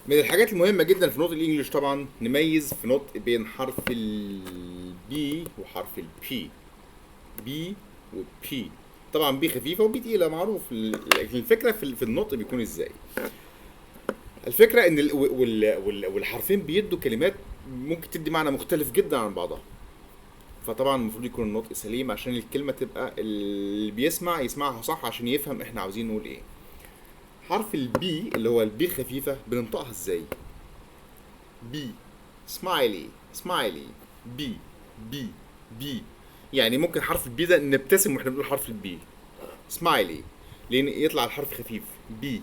من الحاجات المهمة جدا في نطق الانجليش طبعا نميز في نطق بين حرف البي وحرف البي. بي وبي. طبعا بي خفيفة وبي تقيلة معروف، لكن الفكرة في النطق بيكون ازاي. الفكرة ان والحرفين بيدوا كلمات ممكن تدي معنى مختلف جدا عن بعضها. فطبعا المفروض يكون النطق سليم عشان الكلمة تبقى اللي بيسمع يسمعها صح عشان يفهم احنا عاوزين نقول ايه. حرف البي اللي هو البي الخفيفة بننطقها ازاي؟ بي، سمايلي سمايلي، بي بي بي. يعني ممكن حرف البي ده نبتسم واحنا بنقول حرف البي سمايلي، لان يطلع الحرف خفيف بي.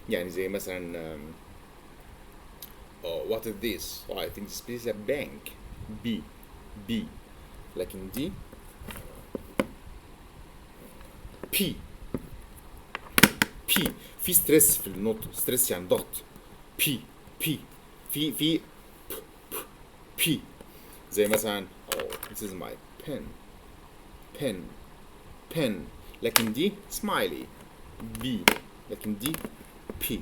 يعني زي مثلا oh, what is this? Oh, I think this is a bank. بي بي. لكن دي بي بي. في ستريس في النطق، ستريس يعني ضغط. بي بي. في بي. زي مثلا oh this is my pen pen pen. لكن دي سمايلي بي. لكن دي بي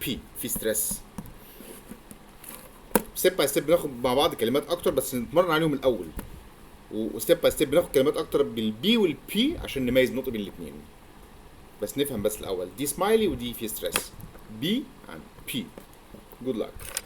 بي. في ستريس. ستيب باي ستيب بناخد مع بعض كلمات اكتر بس نتمرن عليهم الاول، وستيب باي ستيب بناخد كلمات اكتر بالبي والبي عشان نميز النطق بين الاثنين. بس نفهم بس الاول دي سمايلي ودي في ستريس. بي and بي. Good luck.